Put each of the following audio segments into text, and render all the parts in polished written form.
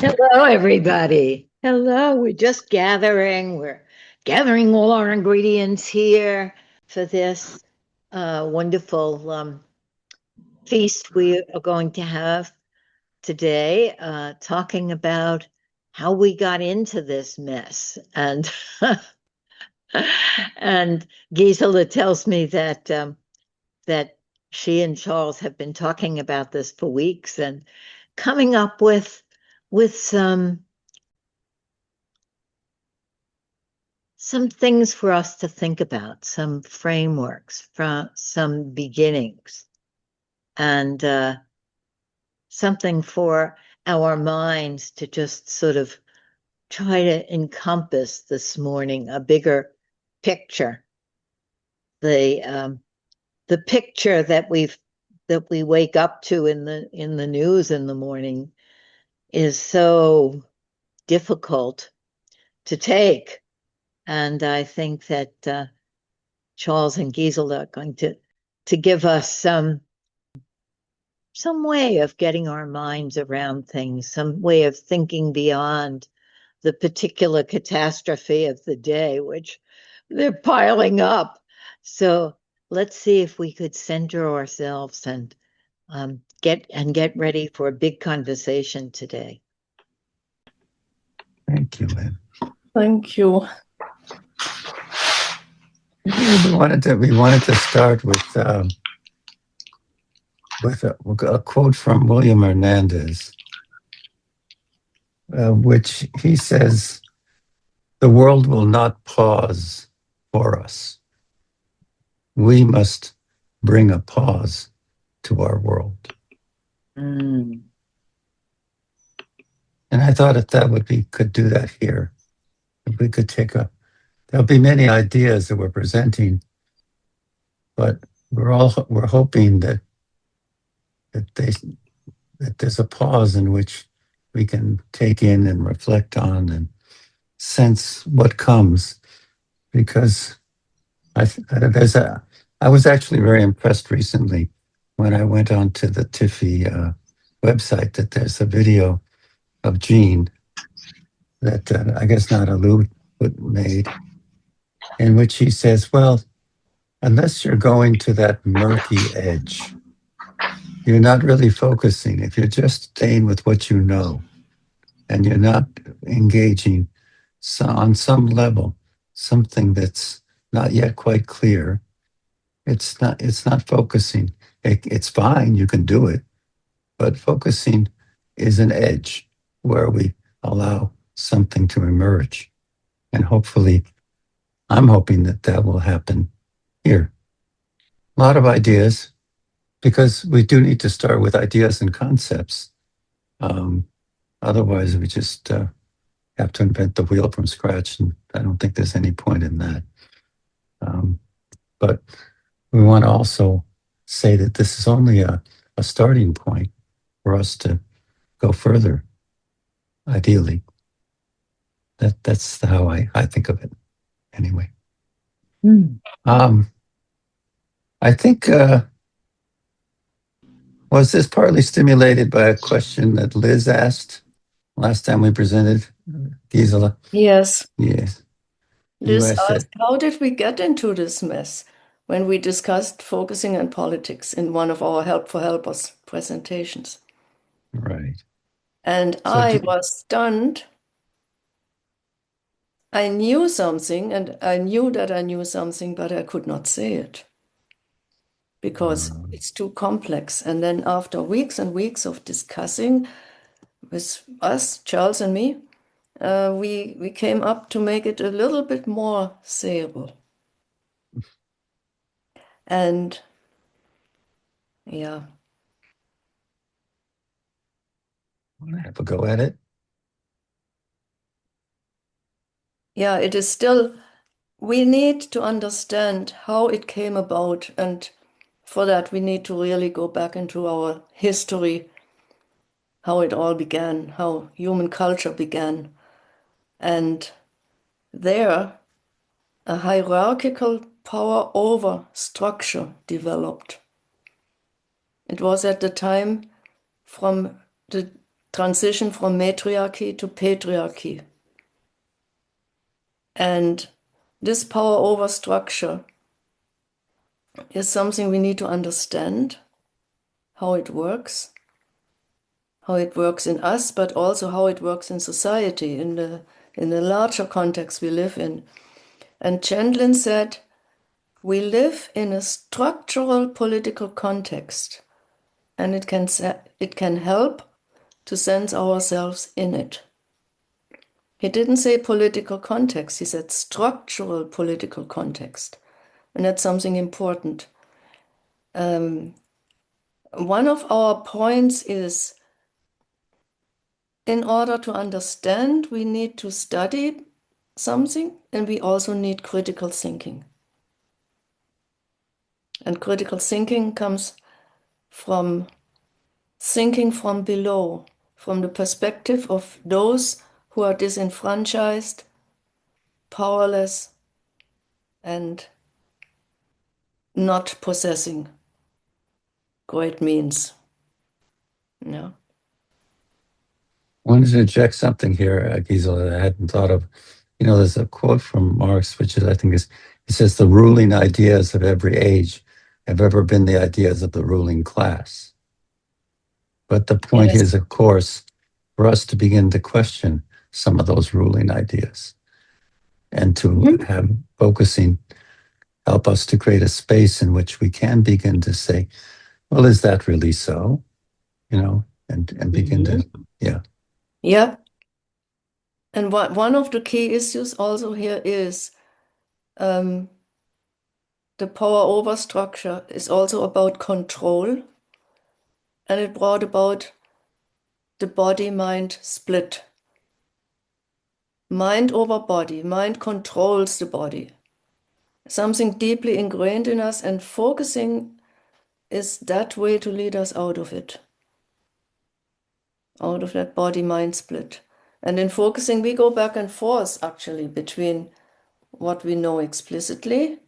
Hello, everybody. Hello. We're just gathering. We're gathering all our ingredients here for this wonderful feast we are going to have today, talking about how we got into this mess. And Gisela tells me that she and Charles have been talking about this for weeks and coming up with some things for us to think about, some frameworks, from some beginnings, and something for our minds to just sort of try to encompass this morning, a bigger picture. The picture that we wake up to in the news in the morning is so difficult to take. And I think that Charles and Gisela are going to give us some way of getting our minds around things, some way of thinking beyond the particular catastrophe of the day, which they're piling up. So let's see if we could center ourselves and get ready for a big conversation today. Thank you, Lynn. Thank you. We wanted to start with a quote from William Hernández, which he says, "The world will not pause for us. We must bring a pause to our world." Mm. And I thought that could do that here. If we could there'll be many ideas that we're presenting, but we're hoping that there's a pause in which we can take in and reflect on and sense what comes. Because I was actually very impressed recently when I went onto the TIFFy website that there's a video of Jean that I guess Natalu made, in which he says, well, unless you're going to that murky edge, you're not really focusing. If you're just staying with what you know and you're not engaging on some level, something that's not yet quite clear, it's not focusing. It's fine, you can do it, but focusing is an edge where we allow something to emerge. And hopefully, I'm hoping that will happen here. A lot of ideas, because we do need to start with ideas and concepts. Otherwise, we just have to invent the wheel from scratch, and I don't think there's any point in that. But we want to also say that this is only a starting point for us to go further, ideally. That's how I think of it, anyway. I think, was this partly stimulated by a question that Liz asked last time we presented, Gisela? Yes. Yes. Liz asked, how did we get into this mess when we discussed focusing on politics in one of our Help for Helpers presentations? Right. And so I was stunned. I knew something, and I knew that I knew something, but I could not say it because it's too complex. And then after weeks and weeks of discussing with us, Charles and me, we came up to make it a little bit more sayable. And yeah. Want to have a go at it? Yeah, it is still, we need to understand how it came about. And for that, we need to really go back into our history, how it all began, how human culture began. And there, a hierarchical power over structure developed. It was at the time from the transition from matriarchy to patriarchy. And this power over structure is something we need to understand, how it works in us, but also how it works in society, in the larger context we live in. And Chandlin said, we live in a structural political context, and it can help to sense ourselves in it. He didn't say political context, he said structural political context. And that's something important. One of our points is, in order to understand, we need to study something, and we also need critical thinking. And critical thinking comes from thinking from below, from the perspective of those who are disenfranchised, powerless, and not possessing great means. No. I wanted to inject something here, Gisela, that I hadn't thought of. You know, there's a quote from Marx, which is, I think, he says, the ruling ideas of every age have ever been the ideas of the ruling class. But the point Yes. is, of course, for us to begin to question some of those ruling ideas and to have focusing help us to create a space in which we can begin to say, well, is that really so? You know, and begin to, yeah. Yeah. And one of the key issues also here is the power over structure is also about control, and it brought about the body-mind split. Mind over body. Mind controls the body. Something deeply ingrained in us, and focusing is that way to lead us out of it, out of that body-mind split. And in focusing, we go back and forth, actually, between what we know explicitly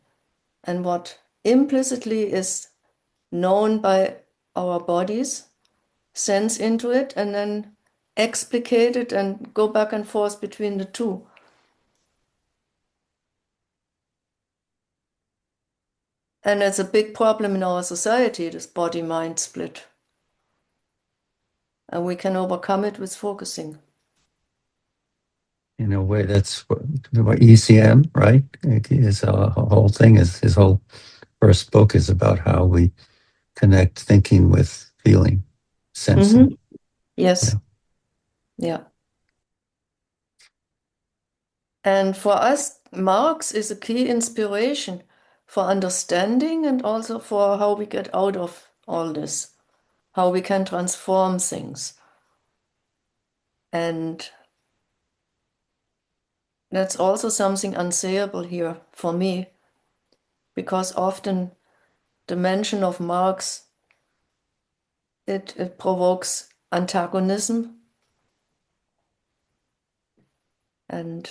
and what implicitly is known by our bodies, sense into it, and then explicate it and go back and forth between the two. And it's a big problem in our society, this body-mind split. And we can overcome it with focusing. In a way, that's what ECM, right? His whole thing is, his whole first book is about how we connect thinking with feeling, sensing. Yes. Yeah. And for us, Marx is a key inspiration for understanding and also for how we get out of all this, how we can transform things. And that's also something unsayable here for me, because often the mention of Marx, it provokes antagonism and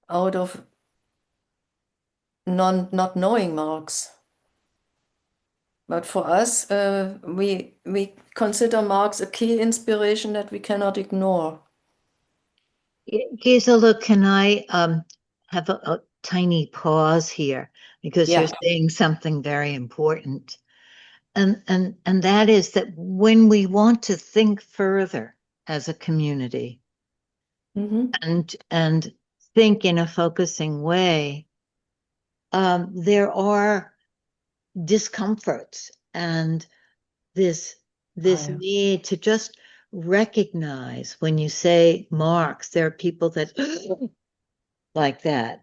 out of not knowing Marx. But for us, we consider Marx a key inspiration that we cannot ignore. Gisela, can I have a tiny pause here, because Yeah. you're saying something very important. And that is that when we want to think further as a community and think in a focusing way, there are discomforts and this need to just recognize, when you say Marx, there are people that like that.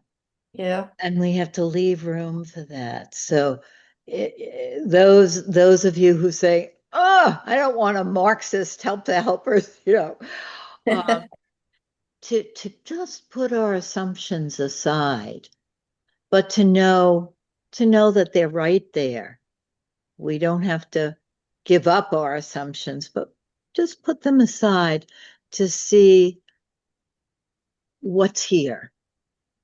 Yeah. And we have to leave room for that. So those of you who say, oh, I don't want a Marxist help the helpers, to just put our assumptions aside, but to know that they're right there. We don't have to give up our assumptions, but just put them aside to see what's here,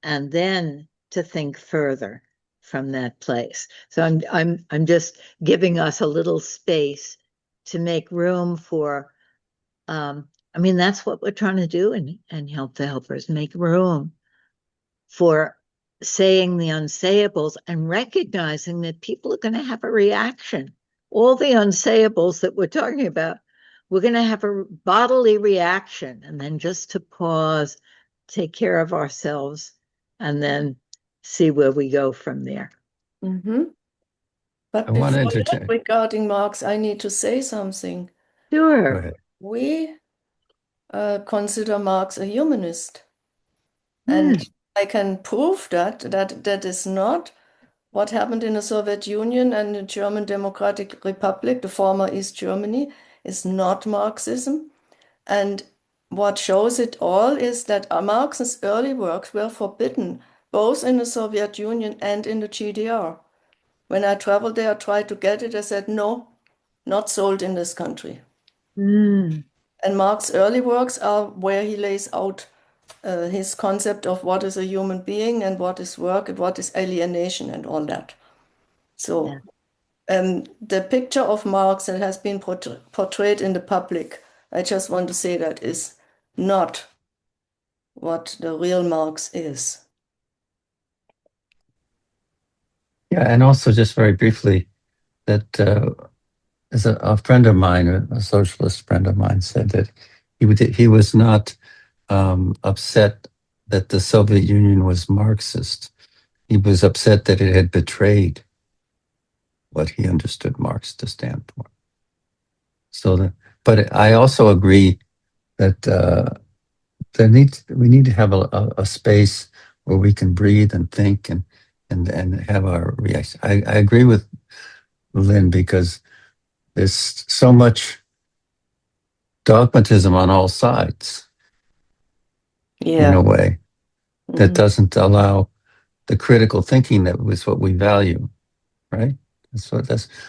and then to think further from that place. So I'm just giving us a little space to make room for, I mean, that's what we're trying to do and help the helpers, make room for saying the unsayables and recognizing that people are going to have a reaction. All the unsayables that we're talking about, we're going to have a bodily reaction, and then just to pause, take care of ourselves, and then see where we go from there. Mm-hmm. But I want to before that, interject. regarding Marx, I need to say something. Go Sure. ahead. We consider Marx a humanist. Hmm. And I can prove that is not what happened in the Soviet Union and the German Democratic Republic, the former East Germany, is not Marxism. And what shows it all is that Marx's early works were forbidden both in the Soviet Union and in the GDR. When I traveled there, I tried to get it. I said, no, not sold in this country. Hmm. And Marx's early works are where he lays out his concept of what is a human being and what is work and what is alienation and all that. So the picture of Marx that has been portrayed in the public, I just want to say that is not what the real Marx is. Yeah, and also just very briefly, that as a friend of mine, a socialist friend of mine, said that he was not upset that the Soviet Union was Marxist. He was upset that it had betrayed what he understood Marx to stand for. So, but I also agree that we need to have a space where we can breathe and think and have our reaction. I agree with Lynn, because there's so much dogmatism on all sides in a way that doesn't allow the critical thinking that was what we value, right?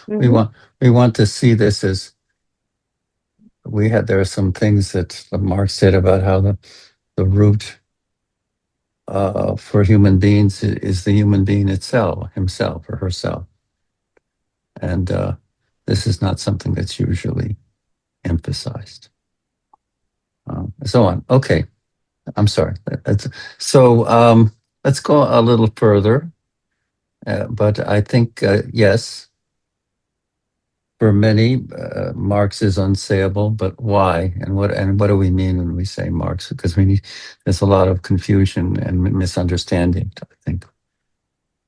We want to see this as there are some things that Marx said about how the root for human beings is the human being itself, himself or herself. And this is not something that's usually emphasized. So on. Okay. I'm sorry. So let's go a little further. But I think, yes, for many, Marx is unsayable, but why? And what do we mean when we say Marx? Because there's a lot of confusion and misunderstanding, I think.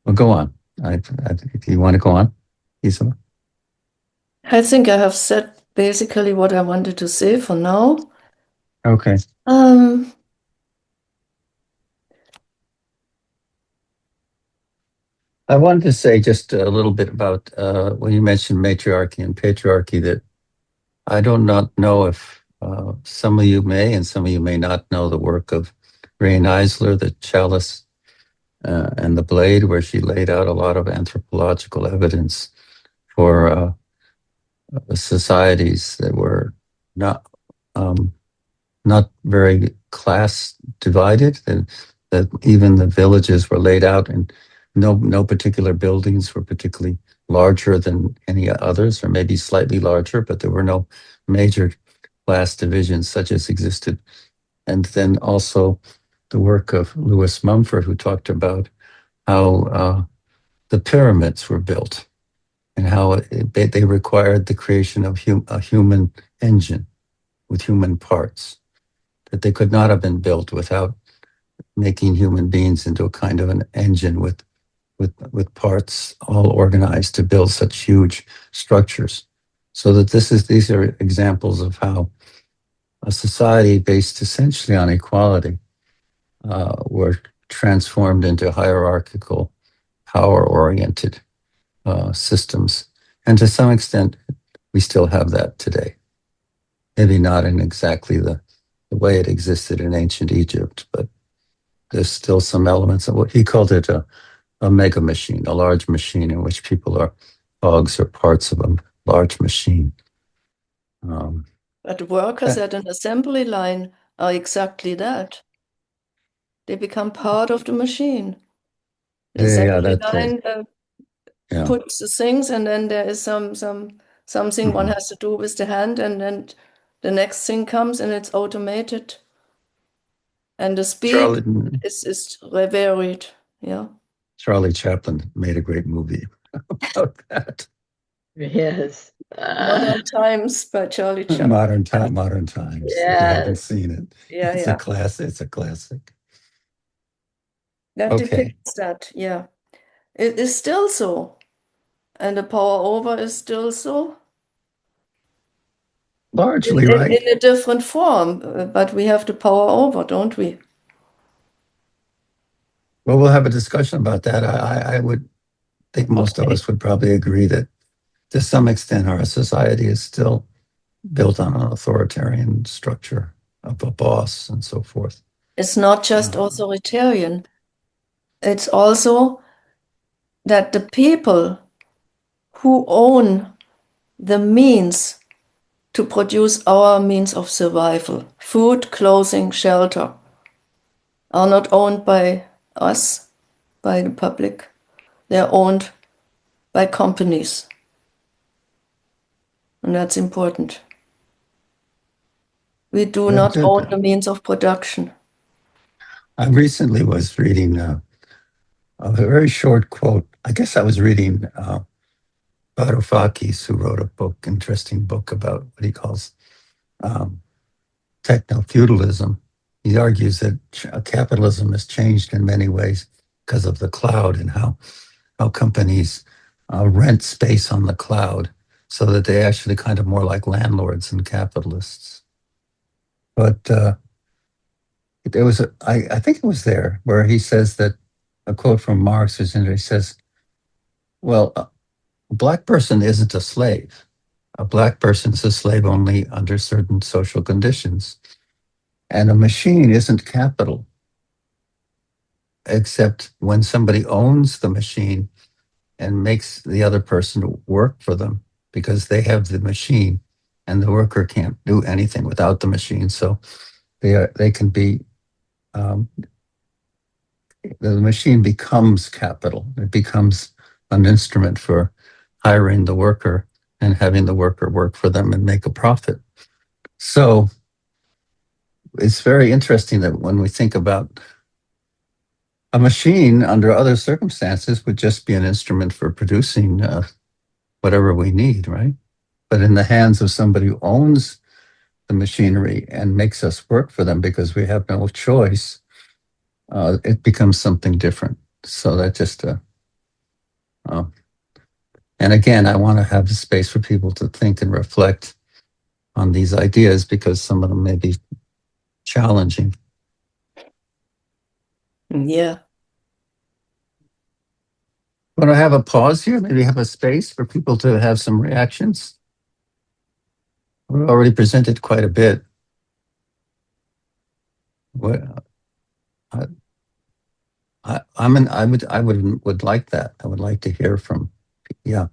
Well, go on. If you want to go on, Gisela. I think I have said basically what I wanted to say for now. Okay. I wanted to say just a little bit about when you mentioned matriarchy and patriarchy, that I do not know if some of you may and some of you may not know the work of Ray Eisler, The Chalice and the Blade, where she laid out a lot of anthropological evidence for societies that were not not very class divided, and that even the villages were laid out and no particular buildings were particularly larger than any others, or maybe slightly larger, but there were no major class divisions such as existed. And then also the work of Lewis Mumford, who talked about how the pyramids were built and how they required the creation of a human engine with human parts, that they could not have been built without making human beings into a kind of an engine with parts all organized to build such huge structures. So that these are examples of how a society based essentially on equality were transformed into hierarchical, power-oriented systems. And to some extent, we still have that today. Maybe not in exactly the way it existed in ancient Egypt, but there's still some elements of what he called it a mega machine, a large machine in which people are cogs or parts of a large machine. But workers at an assembly line are exactly that. They become part of the machine. The assembly line puts the things, and then there is some something one has to do with the hand, and then the next thing comes and it's automated. And the speed is varied. Yeah. Charlie Chaplin made a great movie about that. Yes. Modern Times by Charlie Chaplin. Modern Times. If you haven't Yes. seen it, Yeah, it's yeah. a classic. It's a classic. That Okay. depicts that. Yeah. It is still so. And the power over is still so. Largely, right? In a different form, but we have the power over, don't we? Well, we'll have a discussion about that. I would think most of us would probably agree that to some extent our society is still built on an authoritarian structure of a boss and so forth. It's not just authoritarian. It's also that the people who own the means to produce our means of survival, food, clothing, shelter, are not owned by us, by the public. They're owned by companies. And that's important. We do not own the means of production. I recently was reading a very short quote. I guess I was reading Varoufakis, who wrote a book, interesting book about what he calls techno-feudalism. He argues that capitalism has changed in many ways because of the cloud and how companies rent space on the cloud so that they actually kind of more like landlords and capitalists. But there was I think it was there where he says that a quote from Marx is in there. He says, well, a black person isn't a slave. A black person is a slave only under certain social conditions. And a machine isn't capital, except when somebody owns the machine and makes the other person work for them because they have the machine and the worker can't do anything without the machine. So they can be, the machine becomes capital. It becomes an instrument for hiring the worker and having the worker work for them and make a profit. So it's very interesting that when we think about a machine under other circumstances would just be an instrument for producing whatever we need, right? But in the hands of somebody who owns the machinery and makes us work for them because we have no choice, it becomes something different. So that just, and again, I want to have the space for people to think and reflect on these ideas because some of them may be challenging. Yeah. Want to have a pause here? Maybe have a space for people to have some reactions? We've already presented quite a bit. What I would like that. I would like to hear from. Yeah,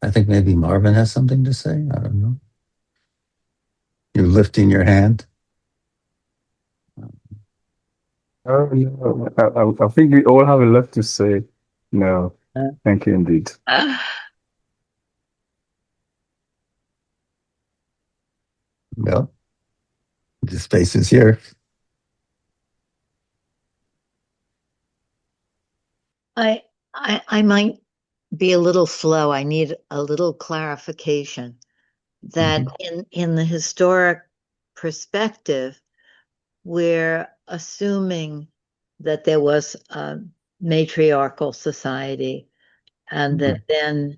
I think maybe Marvin has something to say. I don't know. You're lifting your hand. No, I think we all have a lot to say. No, thank you indeed. Well, the space is here. I might be a little slow. I need a little clarification that in the historic perspective, we're assuming that there was a matriarchal society and that then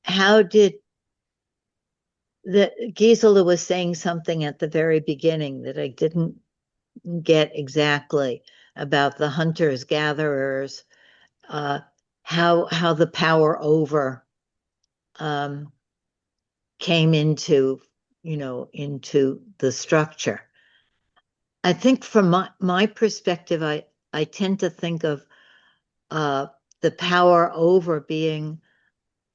how did that Gisela was saying something at the very beginning that I didn't get exactly about the hunters gatherers, how the power over came into into the structure. I think from my perspective, I tend to think of the power over being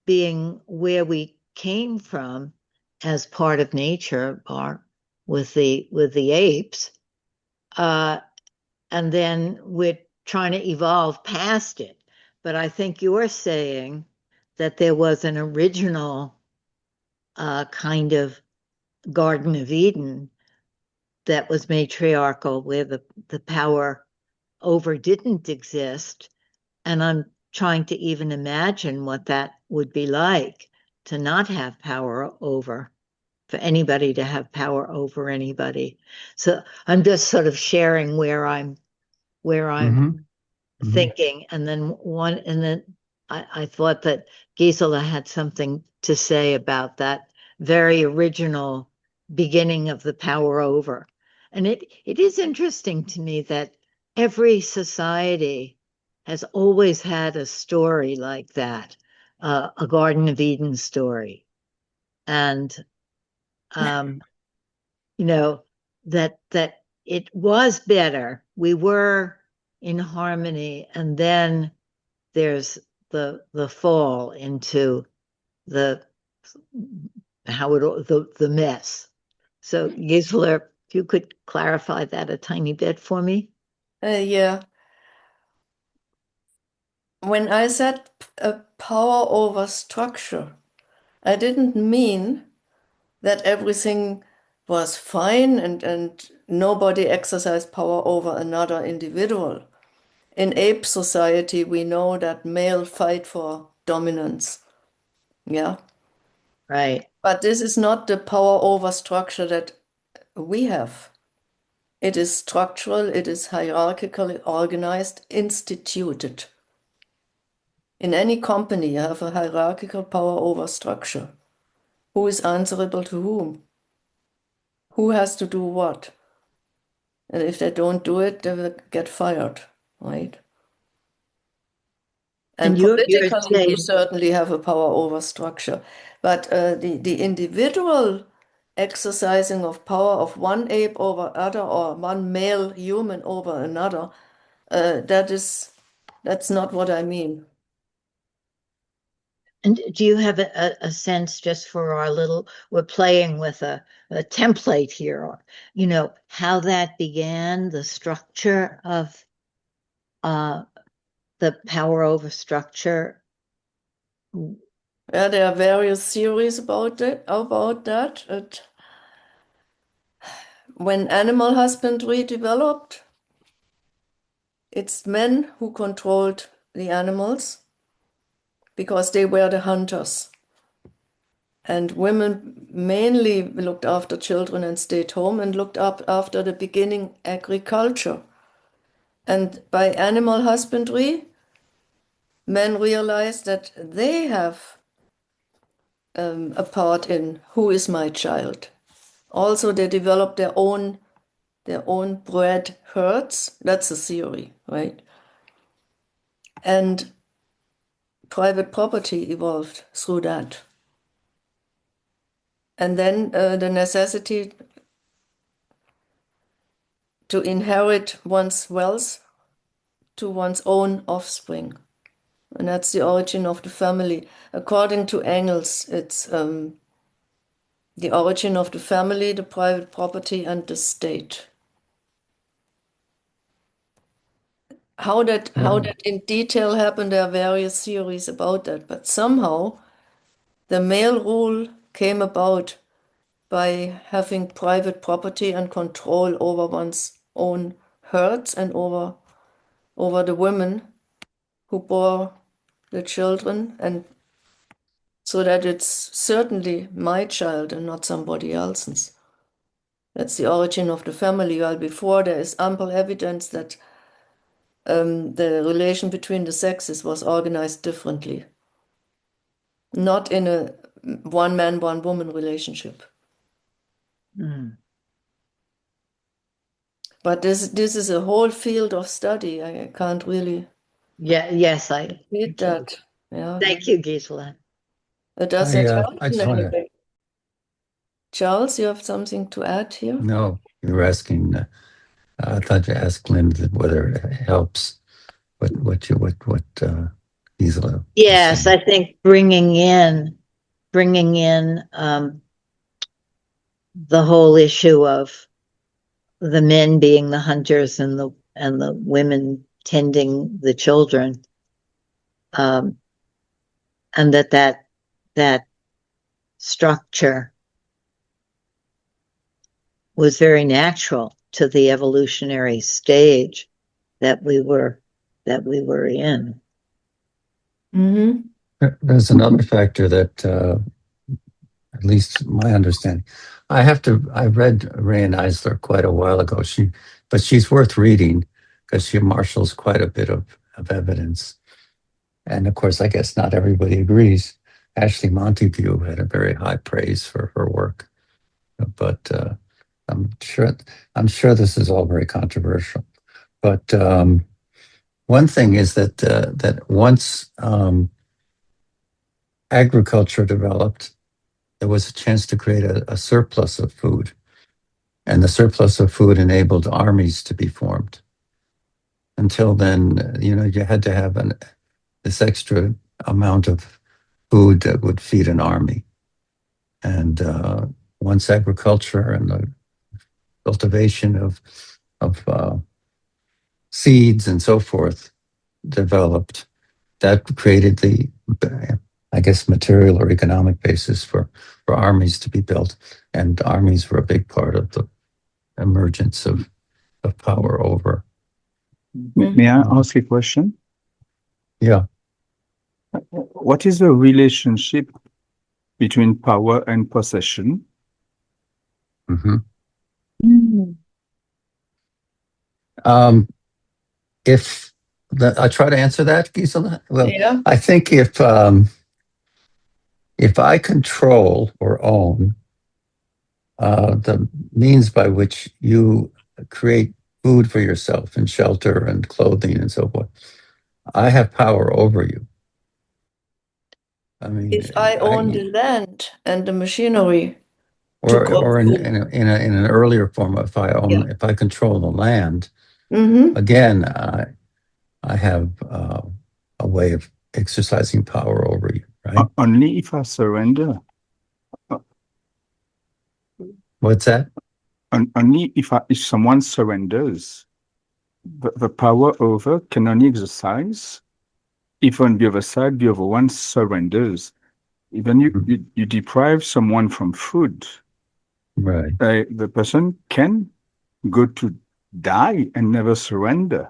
where we came from as part of nature, or with the apes, and then we're trying to evolve past it. But I think you're saying that there was an original kind of Garden of Eden that was matriarchal, where the power over didn't exist. And I'm trying to even imagine what that would be like, to not have power over, for anybody to have power over anybody. So I'm just sort of sharing where I'm thinking. And then I thought that Gisela had something to say about that very original beginning of the power over. And it is interesting to me that every society has always had a story like that, a Garden of Eden story. And you know, that it was better. We were in harmony, and then there's the fall into the the mess. So Gisela, if you could clarify that a tiny bit for me. Yeah. When I said a power over structure, I didn't mean that everything was fine and nobody exercised power over another individual. In ape society, we know that male fight for dominance. Yeah. Right. But this is not the power over structure that we have. It is structural, it is hierarchically organized, instituted. In any company, you have a hierarchical power over structure. Who is answerable to whom? Who has to do what? And if they don't do it, they will get fired, right? And you're politically, we saying, certainly have a power over structure. But the individual exercising of power of one ape over other, or one male human over another, that's not what I mean. and do you have a sense, just for our little, we're playing with a template here, you know, how that began, the structure of the power over structure? Yeah, there are various theories about that. When animal husbandry developed, it's men who controlled the animals because they were the hunters. And women mainly looked after children and stayed home and looked up after the beginning agriculture. And by animal husbandry, men realized that they have a part in who is my child. Also, they developed their own bred herds. That's a theory, right? And private property evolved through that. And then the necessity to inherit one's wealth to one's own offspring. And that's the origin of the family. According to Engels, it's the origin of the family, the private property, and the state. How that in detail happened, there are various theories about that. But somehow the male rule came about by having private property and control over one's own herds and over the women who bore the children, and so that it's certainly my child and not somebody else's. That's the origin of the family. While before, there is ample evidence that the relation between the sexes was organized differently, not in a one man, one woman relationship. But this is a whole field of study. I can't really Yes, I read that. Yeah. thank you, Gisela. Does that help I in just any want to. way? Charles, you have something to add here? No, you were asking. I thought you asked Linda whether it helps. What Gisela was Yes, saying. I think bringing in the whole issue of the men being the hunters and the women tending the children, and that structure was very natural to the evolutionary stage that we were in. Mm-hmm. There's another factor that, at least my understanding, I read Ray Eisler quite a while ago. But she's worth reading because she marshals quite a bit of evidence. And of course, I guess not everybody agrees. Ashley Montague had a very high praise for her work, but I'm sure this is all very controversial. But one thing is that once agriculture developed, there was a chance to create a surplus of food, and the surplus of food enabled armies to be formed. Until then, you had to have this extra amount of food that would feed an army. And once agriculture and the cultivation of seeds and so forth developed, that created the, I guess, material or economic basis for armies to be built. And armies were a big part of the emergence of power over. May I ask a question? Yeah. What is the relationship between power and possession? Mm-hmm. Mm. I try to answer that, Gisela. Well, Yeah. I think if I control or own the means by which you create food for yourself and shelter and clothing and so forth, I have power over you. I mean, If I own the land and the machinery to or grow in food. an earlier form, if I control the land, Mm-hmm. again, I have a way of exercising power over you, right? Only if I surrender. What's that? Only if someone surrenders. The power over can only exercise if on the other side the other one surrenders. Even you deprive someone from food, Right. the person can go to die and never surrender,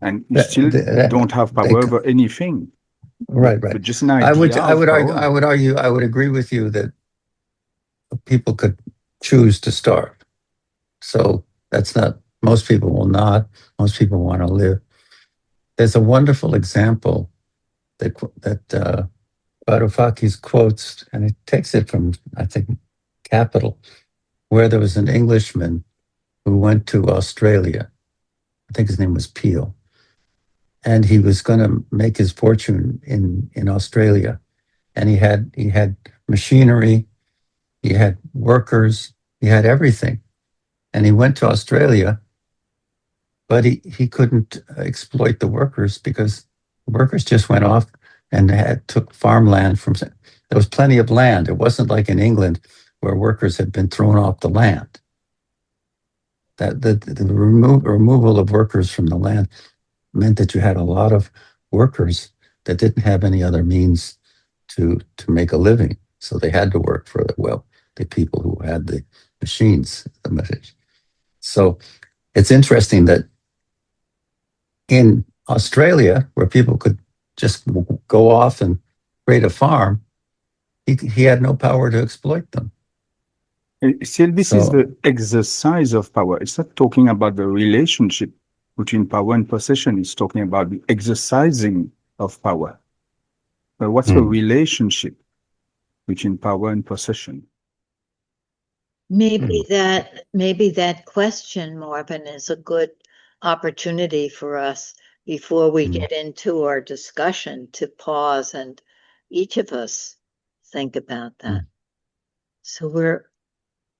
and you still don't have power over anything. Right. But just an idea I of would power. argue, I would agree with you that people could choose to starve. So that's not, most people will not. Most people want to live. There's a wonderful example that Varoufakis quotes, and it takes it from, I think, Capital, where there was an Englishman who went to Australia. I think his name was Peel. And he was going to make his fortune in Australia. And he had machinery, he had workers, he had everything. And he went to Australia, but he couldn't exploit the workers because the workers just went off and took farmland from. There was plenty of land. It wasn't like in England where workers had been thrown off the land. That the removal of workers from the land meant that you had a lot of workers that didn't have any other means to make a living. So they had to work for the people who had the machines, the machines. So it's interesting that in Australia, where people could just go off and create a farm, he had no power to exploit them. Still, this is the exercise of power. It's not talking about the relationship between power and possession. It's talking about the exercising of power. But what's the relationship between power and possession? Maybe that question, Marvin, is a good opportunity for us before we get into our discussion to pause and each of us think about that. So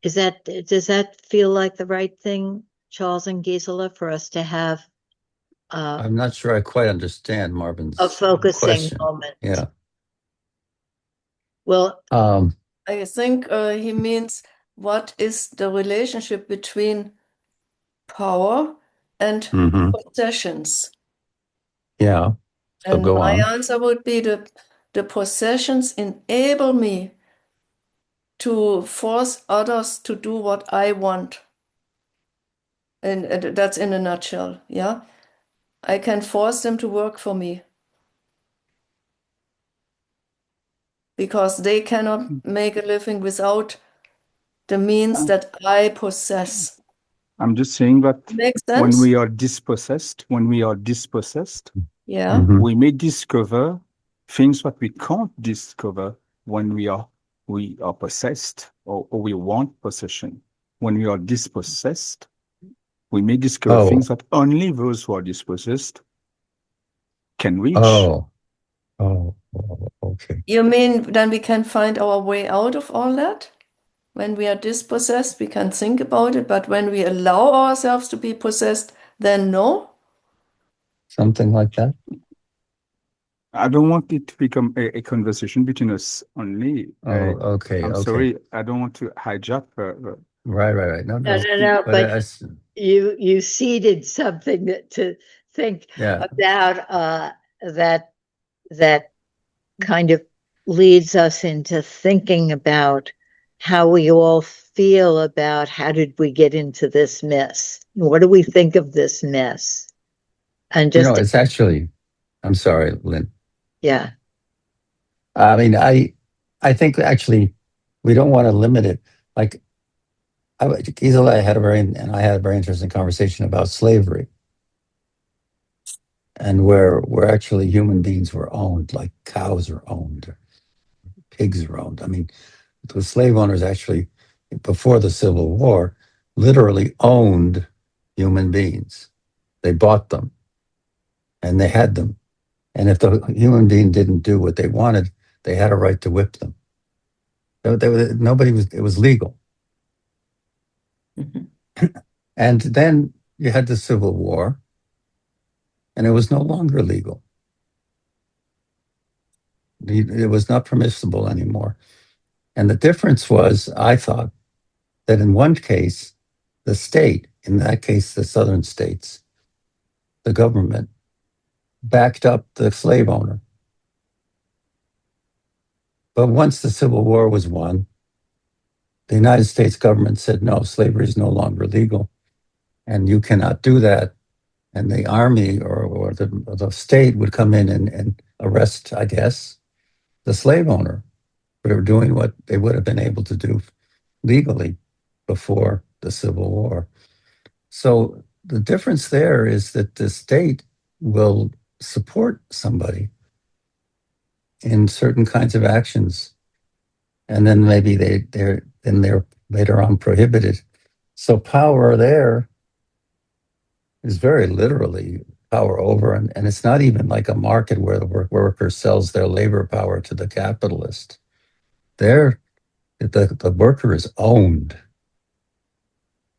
does that feel like the right thing, Charles and Gisela, for us to have I'm not sure I quite understand Marvin's a focusing question. moment? Yeah. Well, I think he means what is the relationship between power and possessions? Yeah. So And go my on. answer would be the the possessions enable me to force others to do what I want. And that's in a nutshell, yeah? I can force them to work for me because they cannot make a living without the means that I possess. I'm just saying that Makes when sense? we are dispossessed, Yeah. Mhm. we may discover things that we can't discover when we are possessed or we want possession. When we are dispossessed, we may discover Oh. things that only those who are dispossessed can reach. Oh, okay. You mean then we can find our way out of all that? When we are dispossessed, we can think about it, but when we allow ourselves to be possessed, then no? Something like that. I don't want it to become a conversation between us only. Oh, okay, I'm okay. sorry, I don't want to hijack the Right. No. No, but I you seeded something to think yeah. about that kind of leads us into thinking about how we all feel about how did we get into this mess? What do we think of this mess? And You know, just it's actually, I'm sorry, Lynn. yeah. I mean, I think actually we don't want to limit it. Like Gisela I had a very interesting conversation about slavery and where actually human beings were owned, like cows are owned, or pigs are owned. I mean, the slave owners actually, before the Civil War, literally owned human beings. They bought them and they had them. And if the human being didn't do what they wanted, they had a right to whip them. It was legal. Mhm. And then you had the Civil War, and it was no longer legal. It was not permissible anymore. And the difference was, I thought, that in one case, the state, in that case, the southern states, the government, backed up the slave owner. But once the Civil War was won, the United States government said, no, slavery is no longer legal, and you cannot do that. And the army or the state would come in and arrest, I guess, the slave owner for doing what they would have been able to do legally before the Civil War. So the difference there is that the state will support somebody in certain kinds of actions, and then maybe they're later on prohibited. So power there is very literally power over, and it's not even like a market where the worker sells their labor power to the capitalist. There, the worker is owned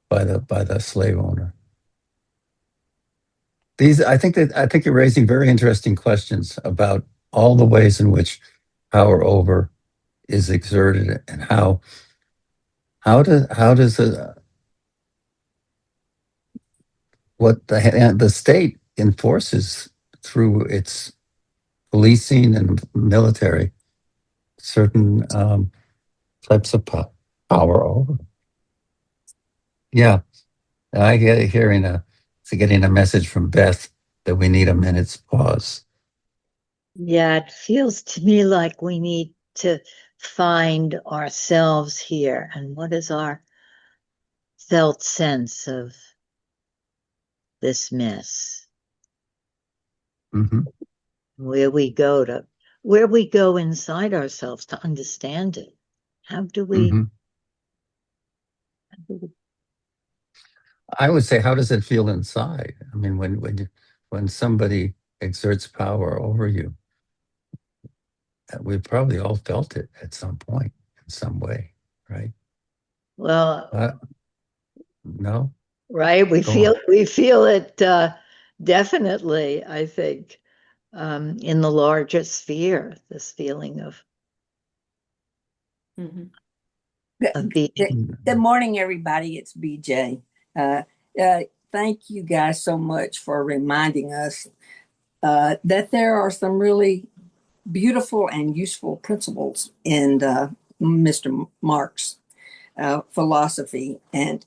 by the slave owner. I think you're raising very interesting questions about all the ways in which power over is exerted and how does what the state enforces through its policing and military certain types of power over. Yeah, I get getting a message from Beth that we need a minute's pause. Yeah, it feels to me like we need to find ourselves here and what is our felt sense of this mess. Mm-hmm. Where we go inside ourselves to understand it. How do we, Mm-hmm. I would say, how does it feel inside? I mean, when somebody exerts power over you, we've probably all felt it at some point in some way, right? well, No, right? We go on. feel it definitely, I think, in the larger sphere, this feeling of Mhm. being. Good morning, everybody. It's BJ. Thank you guys so much for reminding us that there are some really beautiful and useful principles in Mr. Marx philosophy and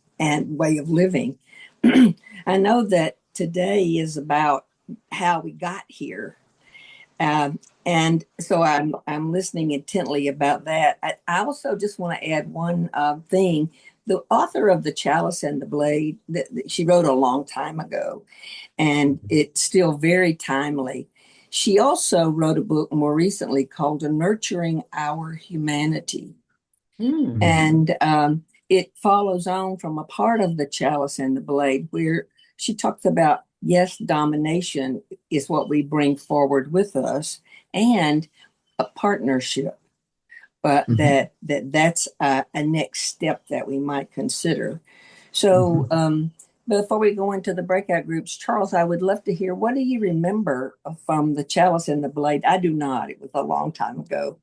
way of living. I know that today is about how we got here, and so I'm listening intently about that. I also just want to add one thing. The author of The Chalice and the Blade, she wrote a long time ago, and it's still very timely. She also wrote a book more recently called Nurturing Our Humanity. And it follows on from a part of The Chalice and the Blade where she talks about, yes, domination is what we bring forward with us, and a partnership. But that's a next step that we might consider. So before we go into the breakout groups, Charles, I would love to hear, what do you remember from The Chalice and the Blade? I do not. It was a long time ago.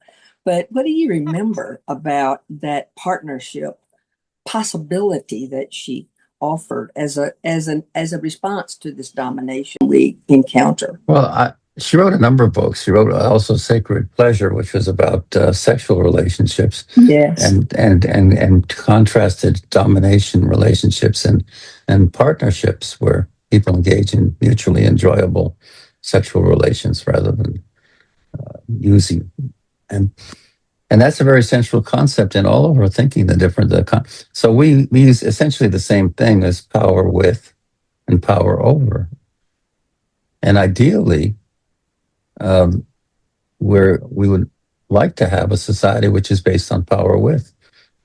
But what do you remember about that partnership possibility that she offered as a response to this domination we encounter? Well, she wrote a number of books. She wrote also Sacred Pleasure, which was about sexual relationships, Yes. and contrasted domination relationships and partnerships where people engage in mutually enjoyable sexual relations rather than using. And that's a very central concept in all of our thinking. So we use essentially the same thing as power with and power over, and ideally, where we would like to have a society which is based on power with,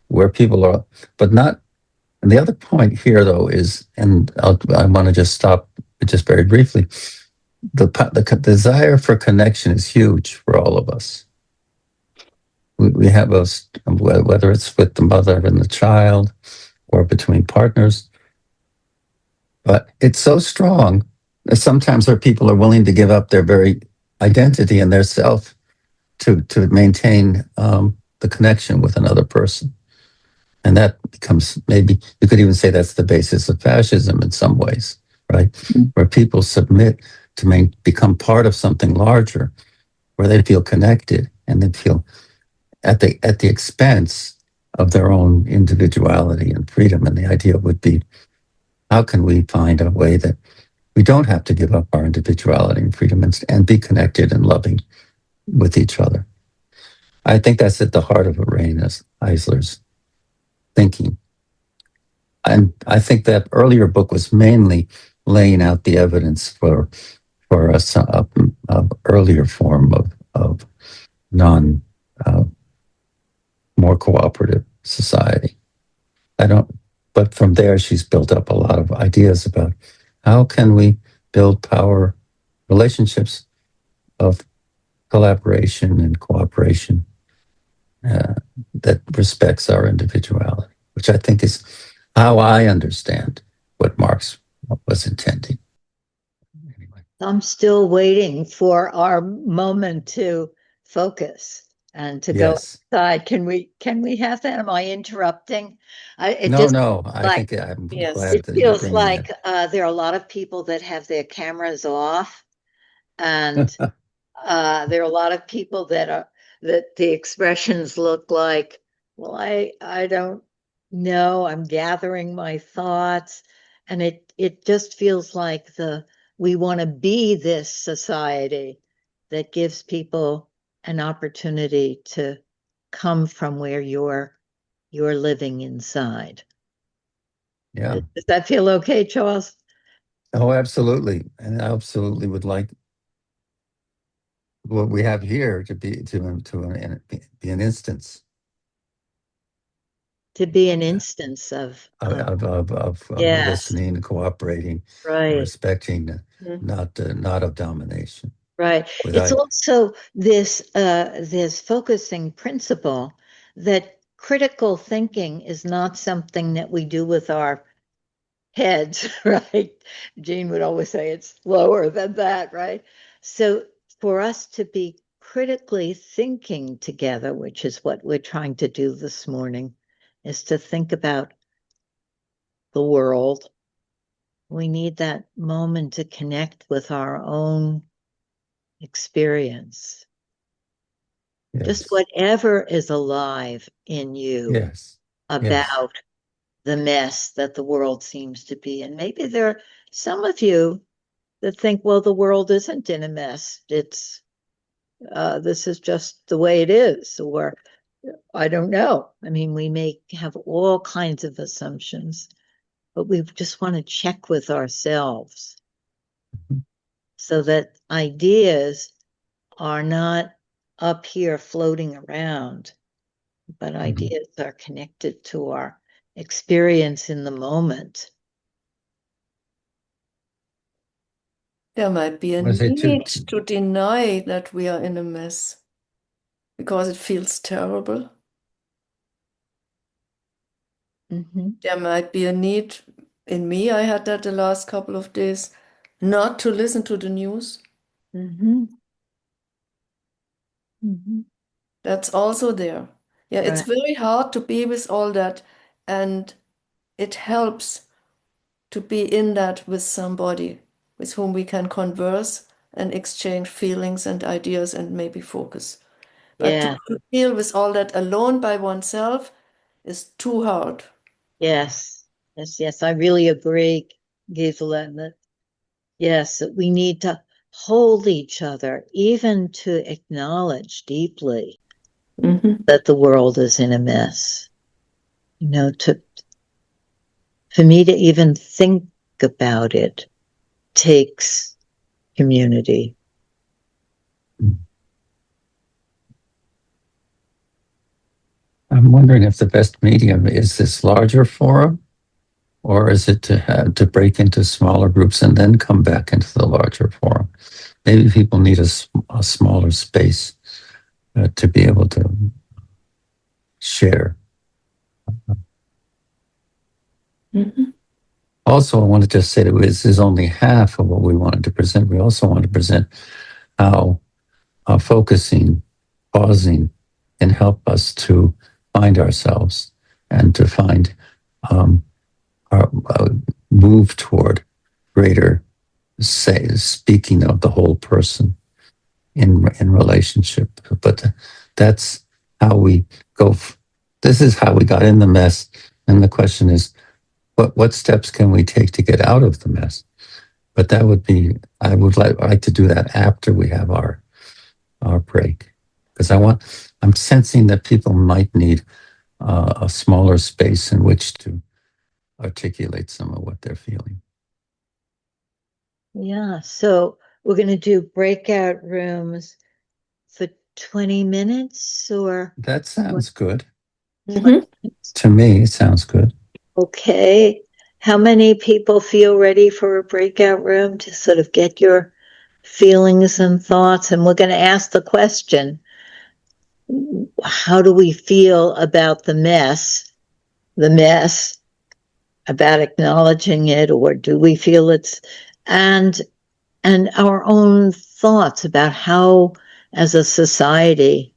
where people are, but not. And the other point here, though, is, and I want to just stop just very briefly. The desire for connection is huge for all of us. We have those, whether it's with the mother and the child or between partners, but it's so strong that sometimes our people are willing to give up their very identity and their self to maintain the connection with another person. And that becomes, maybe you could even say that's the basis of fascism in some ways, right? Where people submit to become part of something larger, where they feel connected and they feel at the expense of their own individuality and freedom. And the idea would be, how can we find a way that we don't have to give up our individuality and freedom and be connected and loving with each other? I think that's at the heart of Eisler's thinking. And I think that earlier book was mainly laying out the evidence for a earlier form of non more cooperative society. But from there, she's built up a lot of ideas about how can we build power relationships of collaboration and cooperation that respects our individuality, which I think is how I understand what Marx was intending. Anyway. I'm still waiting for our moment to focus and to go outside. Can we have that? Am I interrupting? No. I think I'm glad that you're bringing like there are a lot of people that have their cameras off, and there are a lot of people that the expressions look like, well, I don't know. I'm gathering my thoughts, and it just feels like we want to be this society that gives people an opportunity to come from where you're living inside. Yeah. Does that feel okay, Charles? Oh, absolutely. And I absolutely would like what we have here to be an instance. To be an instance of Yes. Listening and cooperating, right, and respecting, not of domination. Right. It's also this focusing principle that critical thinking is not something that we do with our heads, right? Jean would always say it's lower than that, right? So for us to be critically thinking together, which is what we're trying to do this morning, is to think about the world. We need that moment to connect with our own experience. just Yes. whatever is alive in you Yes. about the mess that the world seems to be. And maybe there are some of you that think, well, the world isn't in a mess. It's this is just the way it is, or I don't know. I mean, we may have all kinds of assumptions, but we just want to check with ourselves so that ideas are not up here floating around, but ideas are connected to our experience in the moment. There might be a Was it need to deny that we are in a mess because it feels terrible. There might be a need, in me, I had that the last couple of days, not to listen to the news. That's also there. Yeah, it's Right. very hard to be with all that, and it helps to be in that with somebody with whom we can converse and exchange feelings and ideas and maybe focus. But Yeah. to deal with all that alone by oneself is too hard. Yes. Yes. Yes. I really agree, Gisela. That yes, that we need to hold each other, even to acknowledge deeply that the world is in a mess. You know, for me to even think about it takes community. I'm wondering if the best medium is this larger forum, or is it to break into smaller groups and then come back into the larger forum? Maybe people need a smaller space to be able to share. Also, I want to just say that this is only half of what we wanted to present. We also want to present how focusing, pausing, can help us to find ourselves and to find our move toward greater speaking of the whole person in relationship. But that's how we go. This is how we got in the mess, and the question is, what steps can we take to get out of the mess? But that would be, I would like to do that after we have our break, because I'm sensing that people might need a smaller space in which to articulate some of what they're feeling. Yeah. So we're going to do breakout rooms for 20 minutes or? That sounds good. 20 minutes. To me, it sounds good. Okay. How many people feel ready for a breakout room to sort of get your feelings and thoughts? And we're going to ask the question, how do we feel about the mess, about acknowledging it, or do we feel it's, and our own thoughts about how, as a society,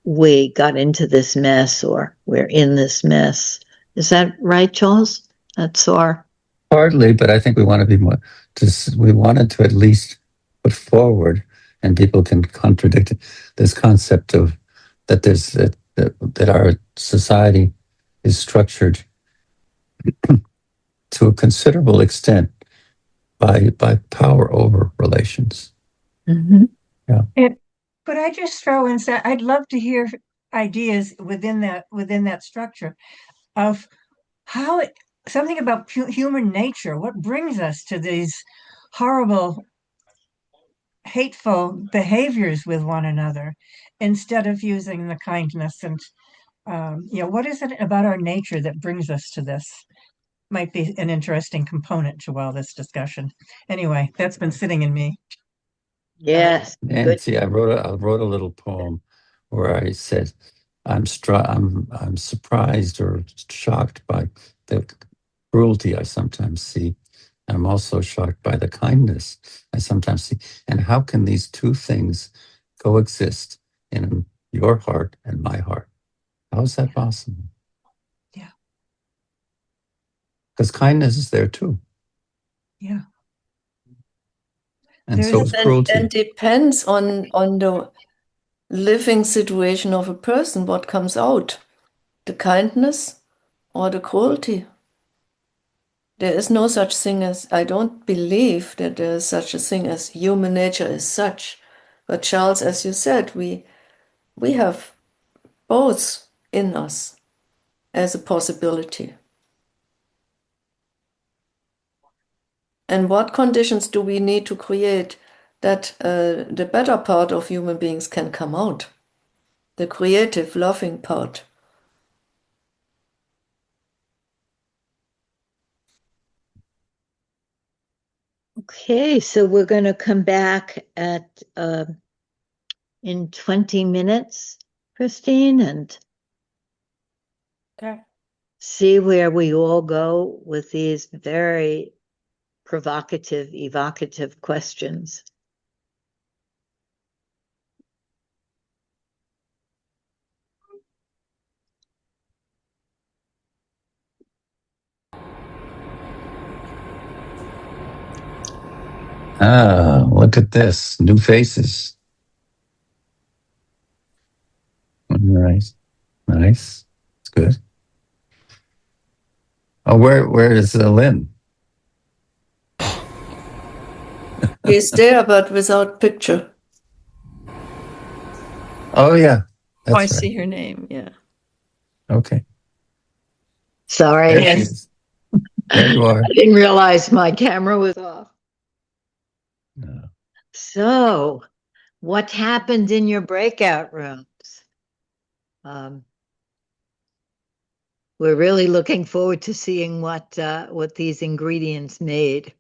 we got into this mess or we're in this mess. Is that right, Charles? That's our... Partly, but I think we want to be more, we wanted to at least put forward, and people can contradict it, this concept of that there's that our society is structured to a considerable extent by power over relations. Yeah. And could I just throw in, I'd love to hear ideas within that structure of how something about human nature, what brings us to these horrible, hateful behaviors with one another, instead of using the kindness and, what is it about our nature that brings us to this? Might be an interesting component to all this discussion. Anyway, that's been sitting in me. Yes. Nancy, I wrote a little poem where I said, I'm surprised or shocked by the cruelty I sometimes see. I'm also shocked by the kindness I sometimes see. And how can these two things coexist in your heart and my heart? How is that possible? Yeah. Because kindness is there too. Yeah. And so is cruelty. And depends on the living situation of a person, what comes out? The kindness or the cruelty? There is no such thing as, I don't believe that there is such a thing as human nature as such. But Charles, as you said, we have both in us as a possibility. And what conditions do we need to create that the better part of human beings can come out? The creative, loving part. Okay, so we're going to come back at in 20 minutes, Christine, and Okay. see where we all go with these very provocative, evocative questions. Ah, look at this. New faces. Nice. Nice. It's good. Oh, where is Lynn? He's there, but without picture. Oh, yeah. Oh, I That's right. see her name, yeah. Okay. Sorry, There she is. There you are. I didn't realize my camera was off. No. So, what happened in your breakout rooms? We're really looking forward to seeing what these ingredients made.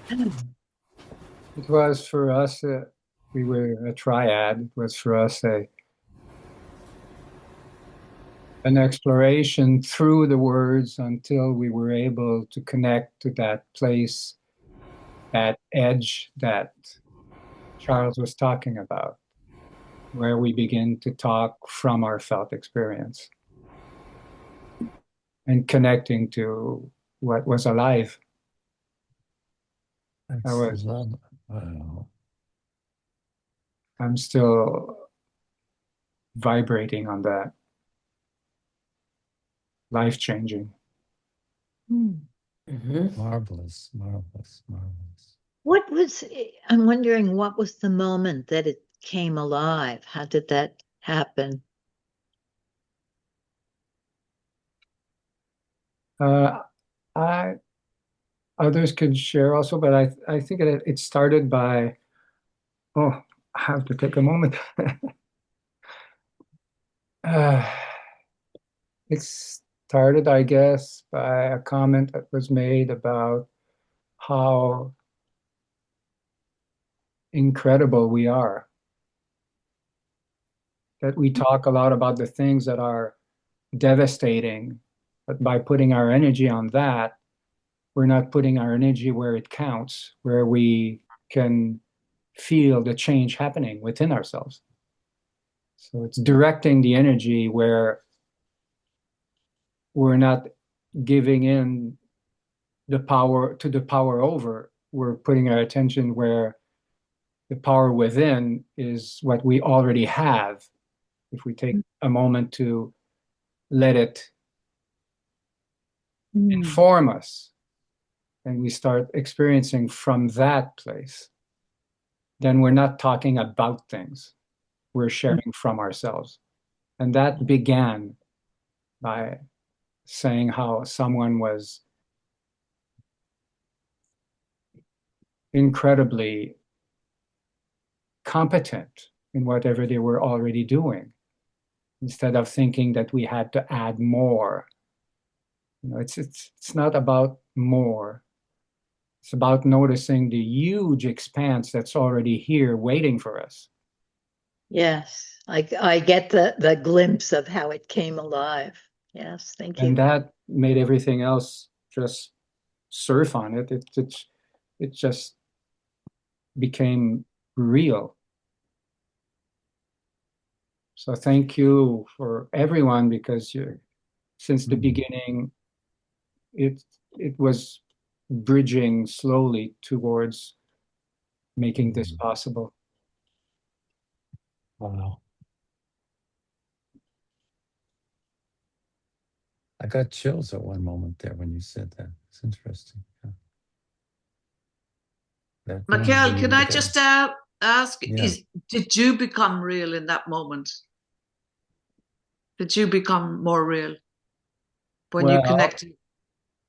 It was for us, we were a triad. It was for us an exploration through the words until we were able to connect to that place, that edge that Charles was talking about, where we begin to talk from our felt experience and connecting to what was alive. That's love. Wow. I'm still vibrating on that. Life-changing. Marvelous, marvelous, marvelous. What was, I'm wondering, what was the moment that it came alive? How did that happen? Others could share also, but I think it started by, I have to take a moment. It started, I guess, by a comment that was made about how incredible we are. That we talk a lot about the things that are devastating, but by putting our energy on that, we're not putting our energy where it counts, where we can feel the change happening within ourselves. So it's directing the energy where we're not giving in the power to the power over. We're putting our attention where the power within is what we already have. If we take a moment to let it inform us and we start experiencing from that place, then we're not talking about things. We're sharing from ourselves. And that began by saying how someone was incredibly competent in whatever they were already doing, instead of thinking that we had to add more. It's not about more. It's about noticing the huge expanse that's already here waiting for us. Yes, I get the glimpse of how it came alive. Yes, thank you. And that made everything else just surf on it. It just became real. So thank you for everyone, because since the beginning, it was bridging slowly towards making this possible. Wow. I got chills at one moment there when you said that. It's interesting. Yeah. Michael, can I just ask, Yeah. did you become real in that moment? Did you become more real when you connected?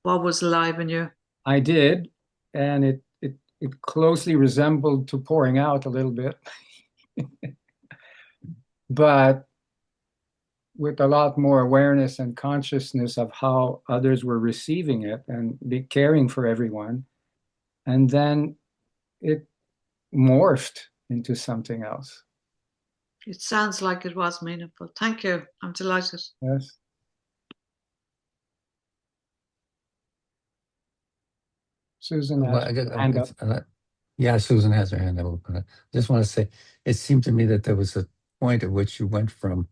What was alive in you? I did, and it closely resembled to pouring out a little bit. But with a lot more awareness and consciousness of how others were receiving it and be caring for everyone. And then it morphed into something else. It sounds like it was meaningful. Thank you. I'm delighted. Yes. Susan has her hand up. Yeah, Susan has her hand up. I just want to say, it seemed to me that there was a point at which you went from,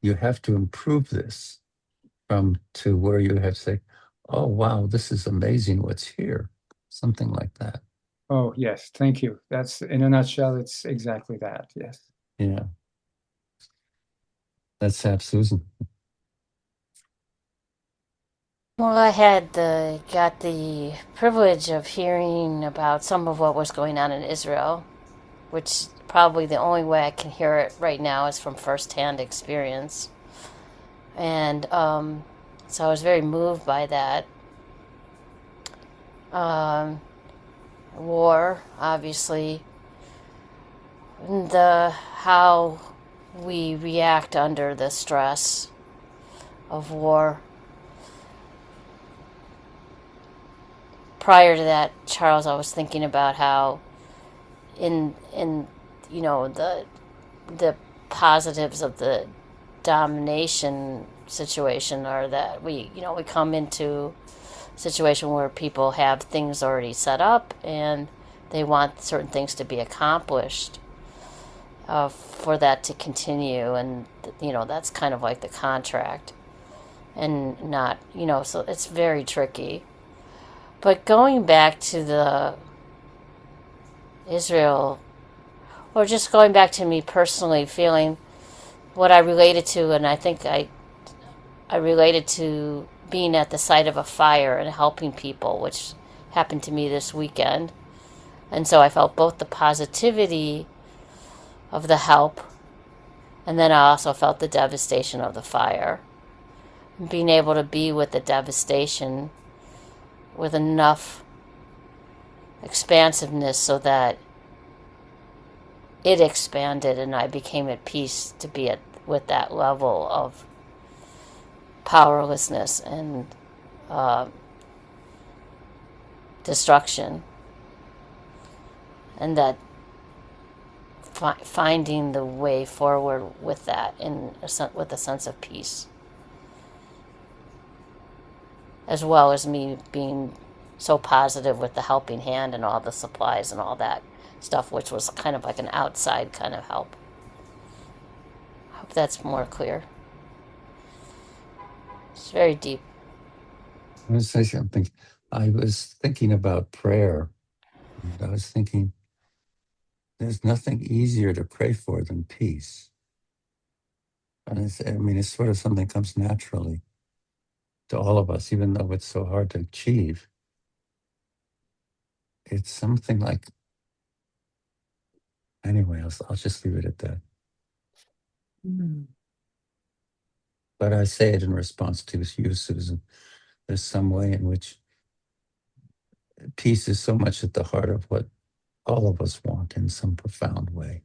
you have to improve this, to where you have to say, oh, wow, this is amazing what's here. Something like that. Oh, yes. Thank you. That's, in a nutshell, it's exactly that. Yes. Yeah. Let's have Susan. Well, I got the privilege of hearing about some of what was going on in Israel, which probably the only way I can hear it right now is from firsthand experience. And so I was very moved by that. War, obviously, how we react under the stress of war. Prior to that, Charles, I was thinking about how in you know the positives of the domination situation are that we come into a situation where people have things already set up and they want certain things to be accomplished for that to continue, and that's kind of like the contract, and not so it's very tricky. But going back to the Israel, or just going back to me personally feeling what I related to, and I think I related to being at the site of a fire and helping people, which happened to me this weekend. And so I felt both the positivity of the help, and then I also felt the devastation of the fire. And being able to be with the devastation with enough expansiveness so that it expanded and I became at peace to be with that level of powerlessness and destruction, and that finding the way forward with that with a sense of peace, as well as me being so positive with the helping hand and all the supplies and all that stuff, which was kind of like an outside kind of help. I hope that's more clear. It's very deep. I want to say something. I was thinking about prayer, and I was thinking there's nothing easier to pray for than peace. And it's sort of something that comes naturally to all of us, even though it's so hard to achieve. It's something like, anyway, I'll just leave it at that. But I say it in response to you, Susan. There's some way in which peace is so much at the heart of what all of us want in some profound way.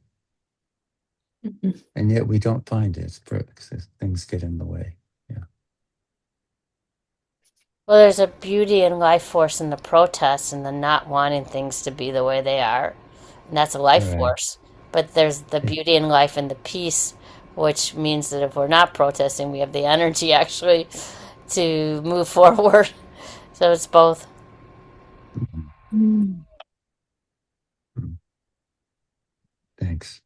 And yet we don't find it because things get in the way. Yeah. Well, there's a beauty and life force in the protests and the not wanting things to be the way they are. And that's a life force. But there's the beauty and life and the peace, which means that if we're not protesting, we have the energy actually to move forward. So it's both. Thanks.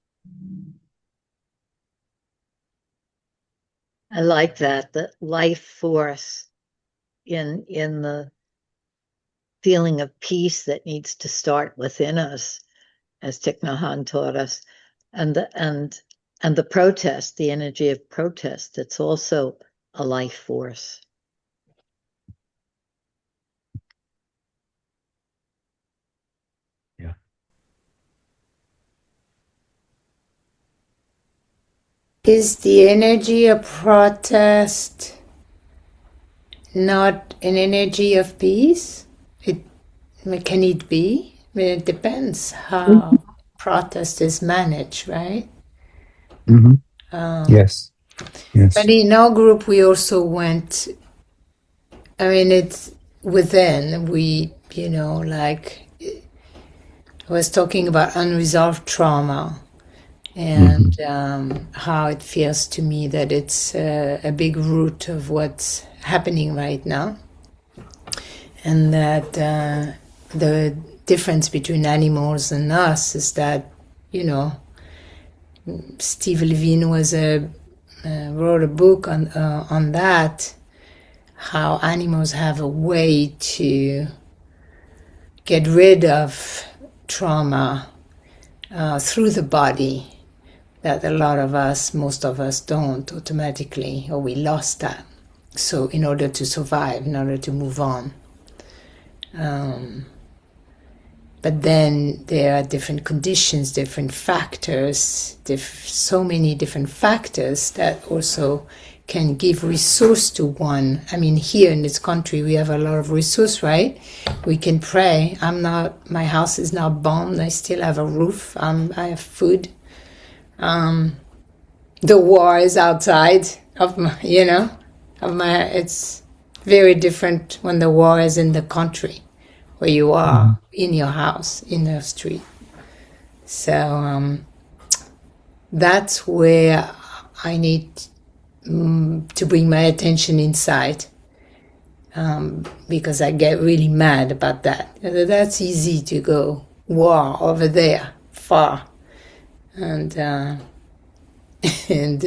I like that, the life force in the feeling of peace that needs to start within us, as Thich Nhat Hanh taught us, and the protest, the energy of protest. It's also a life force. Yeah. Is the energy of protest not an energy of peace? Can it be? I mean, it depends how protest is managed, right? Mm-hmm. Yes. Yes. But in our group, we also went, I mean, it's within, like, I was talking about unresolved trauma and how it feels to me that it's a big root of what's happening right now. And that the difference between animals and us is that, Steve Levine wrote a book on that, how animals have a way to get rid of trauma through the body that most of us don't automatically, or we lost that. So in order to survive, in order to move on. But then there are different conditions, different factors, so many different factors that also can give resource to one. I mean, here in this country, we have a lot of resource, right? We can pray. My house is not bombed. I still have a roof. I have food. The war is outside of it's very different when the war is in the country where you are in your house, in the street. So that's where I need to bring my attention inside, because I get really mad about that. That's easy to go war over there, far, and and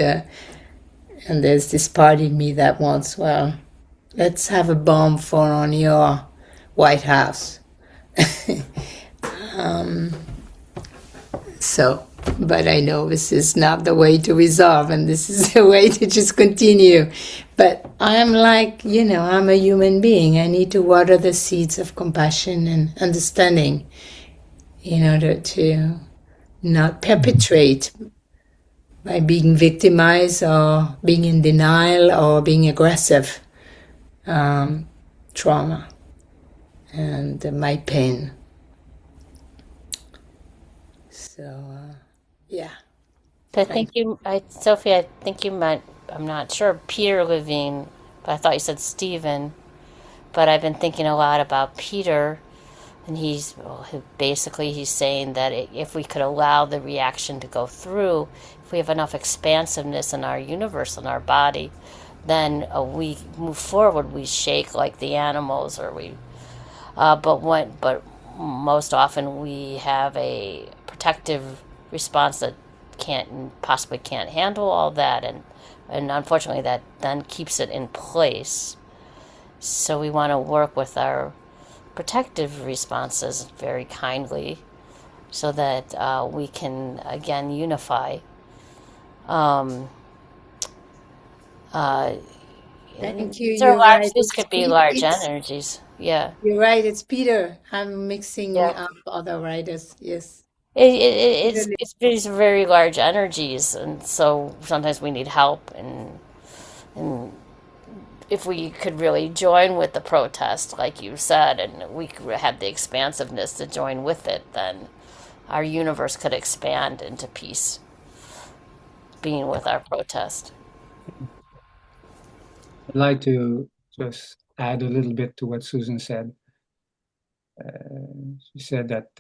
there's this part in me that wants, well, let's have a bomb fall on your White House. But I know this is not the way to resolve, and this is the way to just continue. But I'm like, I'm a human being. I need to water the seeds of compassion and understanding in order to not perpetrate by being victimized or being in denial or being aggressive, trauma and my pain. So, yeah. I think Sophie, I think you meant, I'm not sure, Peter Levine, but I thought you said Stephen. But I've been thinking a lot about Peter, and he's saying that if we could allow the reaction to go through, if we have enough expansiveness in our universe, in our body, then we move forward, we shake like the animals, or but most often we have a protective response that possibly can't handle all that, and unfortunately that then keeps it in place. So we want to work with our protective responses very kindly, so that we can again unify. Thank you. You're right. This could be large energies. Yeah. You're right. It's Peter. I'm mixing Yeah. up other writers. Yes. It's these very large energies, and so sometimes we need help, and if we could really join with the protest, like you said, and we had the expansiveness to join with it, then our universe could expand into peace, being with our protest. I'd like to just add a little bit to what Susan said. She said that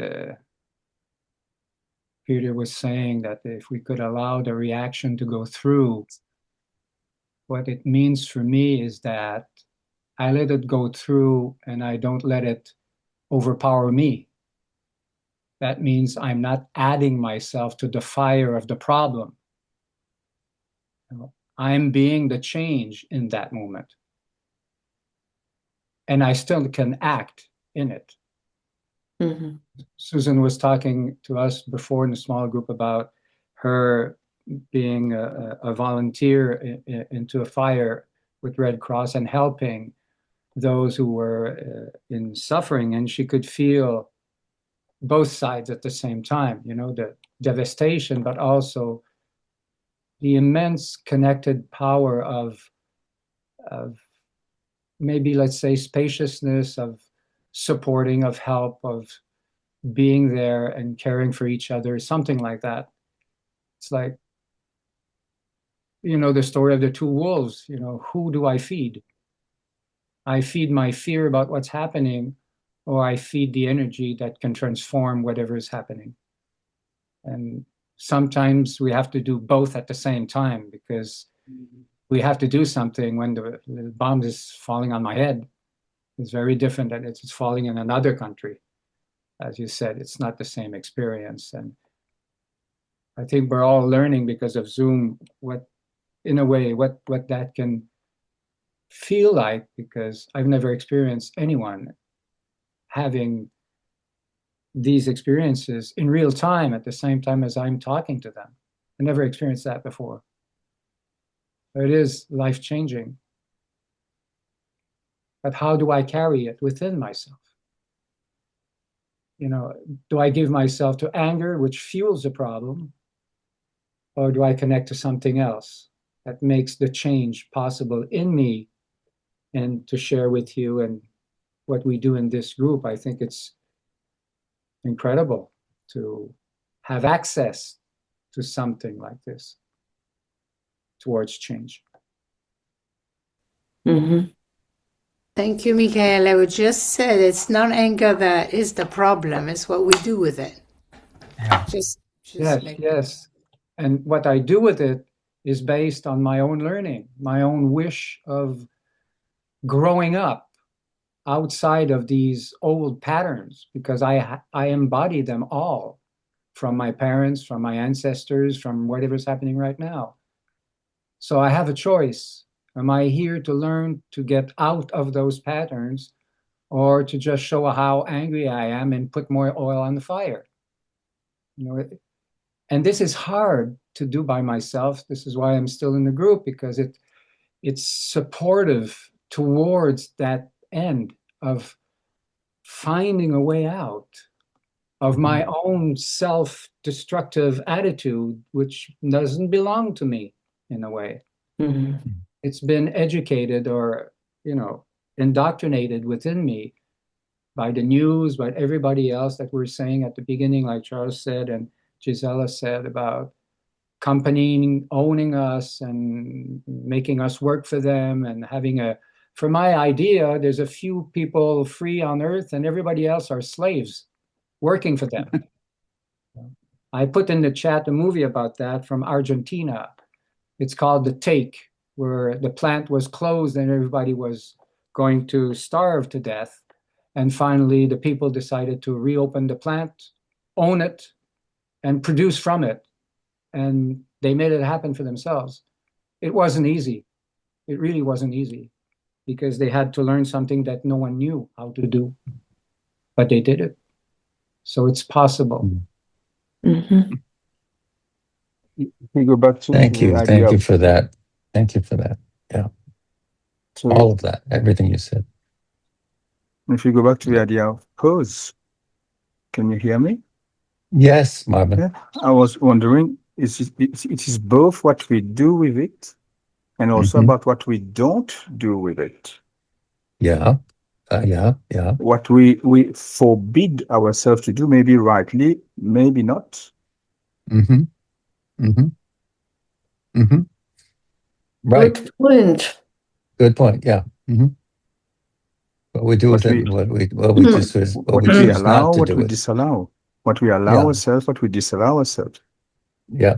Peter was saying that if we could allow the reaction to go through, what it means for me is that I let it go through and I don't let it overpower me. That means I'm not adding myself to the fire of the problem. I'm being the change in that moment. And I still can act in it. Mhm. Susan was talking to us before in a small group about her being a volunteer into a fire with Red Cross and helping those who were in suffering, and she could feel both sides at the same time, the devastation, but also the immense connected power of maybe, let's say, spaciousness, of supporting, of help, of being there and caring for each other, something like that. It's like, the story of the two wolves, who do I feed? I feed my fear about what's happening, or I feed the energy that can transform whatever is happening. And sometimes we have to do both at the same time, because we have to do something when the bomb is falling on my head. It's very different than it's falling in another country. As you said, it's not the same experience. And I think we're all learning because of Zoom what that can feel like, because I've never experienced anyone having these experiences in real time at the same time as I'm talking to them. I never experienced that before. It is life-changing. But how do I carry it within myself? Do I give myself to anger, which fuels the problem, or do I connect to something else that makes the change possible in me and to share with you? And what we do in this group, I think it's incredible to have access to something like this towards change. Mhm. Thank you, Michael. I would just say it's not anger that is the problem, it's what we do with it. Yeah. Just Yes. And what I do with it is based on my own learning, my own wish of growing up outside of these old patterns, because I embody them all from my parents, from my ancestors, from whatever's happening right now. So I have a choice. Am I here to learn to get out of those patterns, or to just show how angry I am and put more oil on the fire? And this is hard to do by myself. This is why I'm still in the group, because it's supportive towards that end of finding a way out of my own self-destructive attitude, which doesn't belong to me in a way. Mhm. It's been educated or, indoctrinated within me by the news, by everybody else that we're saying at the beginning, like Charles said and Gisela said, about company owning us and making us work for them, and for my idea, there's a few people free on earth and everybody else are slaves working for them. I put in the chat a movie about that from Argentina. It's called The Take, where the plant was closed and everybody was going to starve to death. And finally, the people decided to reopen the plant, own it, and produce from it. And they made it happen for themselves. It wasn't easy. It really wasn't easy, because they had to learn something that no one knew how to do. But they did it. So it's possible. Mhm. We go back to Thank the you. idea Thank you of, for that. Thank you for that. Yeah. so All of that, everything you said. if we go back to the idea of pause, can you hear me? Yes, Marvin. Yeah. I was wondering, it is both what we do with it and also Mhm. about what we don't do with it. Yeah. Yeah. What we forbid ourselves to do, maybe rightly, maybe not. Mm-hmm. Mm-hmm. Mm-hmm. Right. Good point. Good point. Yeah. Mm-hmm. What we do with What it, we and what we just what we what we choose allow, not to what do we with. disallow, what we allow Yeah. ourselves, what we disallow ourselves. Yeah.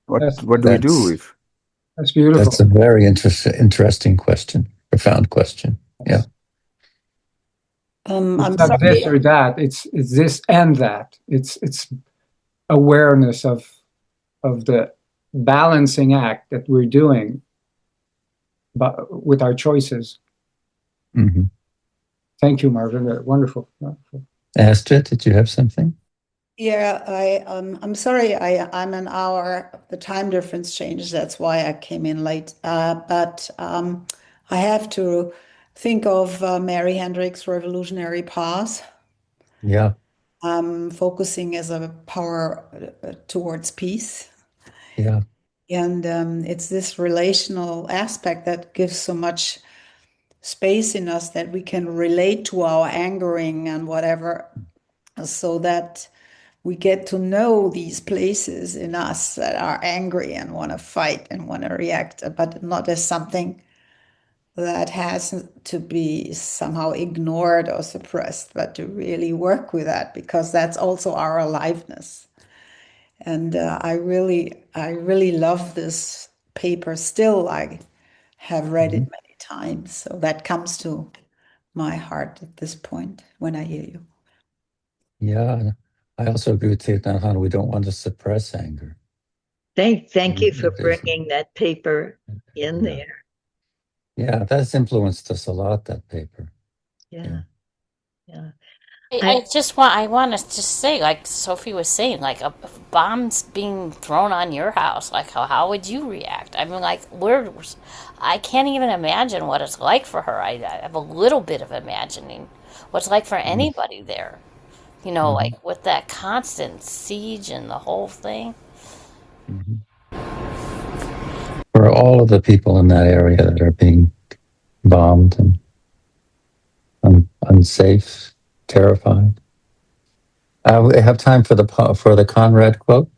What do we do with? That's beautiful. That's a very interesting question, profound question. Yeah. It's I'm not this sorry. or that. It's this and that. It's awareness of the balancing act that we're doing, but with our choices. Mm-hmm. Thank you, Marvin. Wonderful. Wonderful. Astrid, did you have something? Yeah, I'm sorry, I'm an hour. The time difference changed. That's why I came in late. But I have to think of Mary Hendricks' Revolutionary Pause. Yeah. Focusing as a power towards peace. Yeah. And it's this relational aspect that gives so much space in us that we can relate to our angering and whatever, so that we get to know these places in us that are angry and want to fight and want to react, but not as something that has to be somehow ignored or suppressed, but to really work with that, because that's also our aliveness. And I really love this paper still. I have read it many times. So that comes to my heart at this point when I hear you. Yeah. I also agree with Thich we don't want to suppress anger. Thank you for bringing that paper in Yeah. there. Yeah, that's influenced us a lot, that paper. Yeah. I want to just say, like Sophie was saying, like a bomb's being thrown on your house. Like, how would you react? I mean, like, I can't even imagine what it's like for her. I have a little bit of imagining what's like for anybody there. You know, like with that constant siege and the whole thing. For all of the people in that area that are being bombed and unsafe, terrified. We have time for the Conrad quote?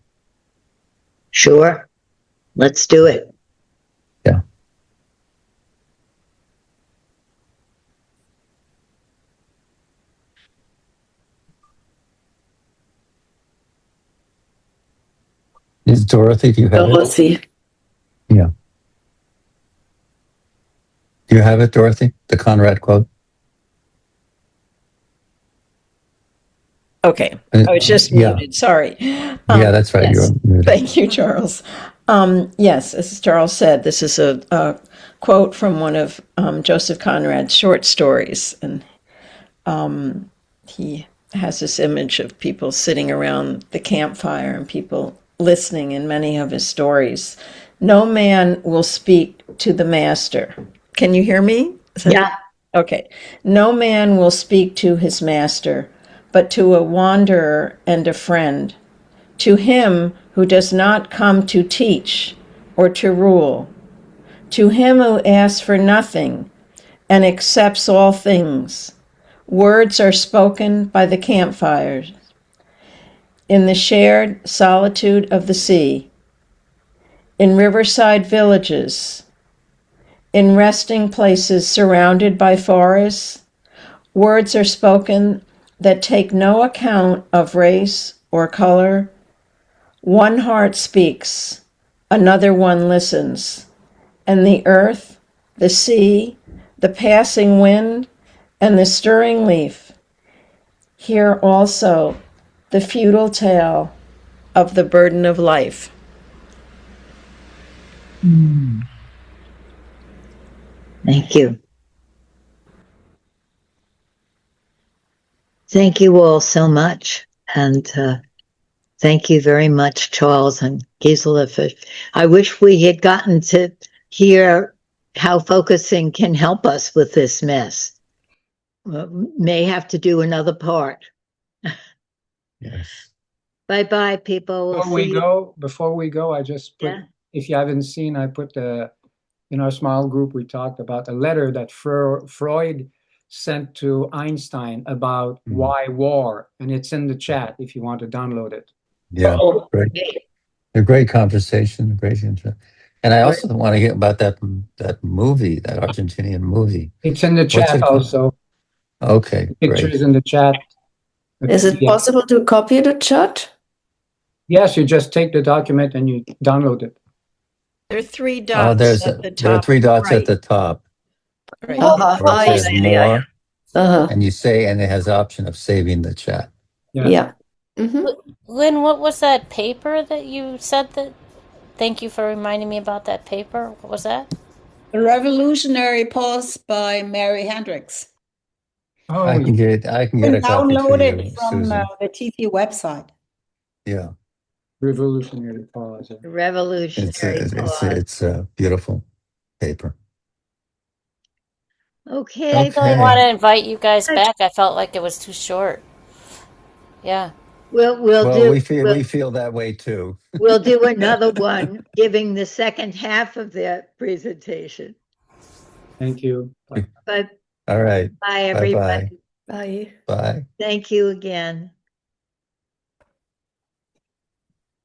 Sure. Let's do it. Yeah. Is Dorothy, do you have it? Yeah. Do you have it, Dorothy? The Conrad quote? Okay. I was just muted. Sorry. Yeah, that's right. Yes. You're muted. Thank you, Charles. Yes, as Charles said, this is a quote from one of Joseph Conrad's short stories. And he has this image of people sitting around the campfire and people listening in many of his stories. No man will speak to the master. Can you hear me? Yeah. Okay. No man will speak to his master, but to a wanderer and a friend, to him who does not come to teach or to rule, to him who asks for nothing and accepts all things. Words are spoken by the campfires, in the shared solitude of the sea, in riverside villages, in resting places surrounded by forests. Words are spoken that take no account of race or color. One heart speaks, another one listens, and the earth, the sea, the passing wind, and the stirring leaf hear also the futile tale of the burden of life. Thank you. Thank you all so much. And thank you very much, Charles and Gisela. I wish we had gotten to hear how focusing can help us with this mess. May have to do another part. Yes. Bye-bye, people. Before we go, I just put, if you haven't seen, I put in our small group, we talked about a letter that Freud sent to Einstein about why war, and it's in the chat if you want to download it. Yeah, great. A great conversation, great interest. And I also want to hear about that movie, that Argentinian movie. It's in the chat also. Okay, pictures in the chat. Is it possible to copy the chat? Yes, you just take the document and you download it. There are three dots at the top. There are three dots at the top. Right. Where it says more, and you say, and it has the option of saving the chat. Yeah. Lynn, what was that paper that you said that? Thank you for reminding me about that paper. What was that? The Revolutionary Pause by Mary Hendricks. Oh, I can get You a can copy to download you, it from Susan. the TT website. Yeah, revolutionary cause. Revolutionary cause. it's a beautiful paper. Okay. I really want Okay. to invite you guys back. I felt like it was too short. Yeah. We'll Well, do we feel that way too. we'll do another one giving the second half of that presentation. Thank you. But All right. bye Bye-bye. everybody. Bye. Bye. Thank you again.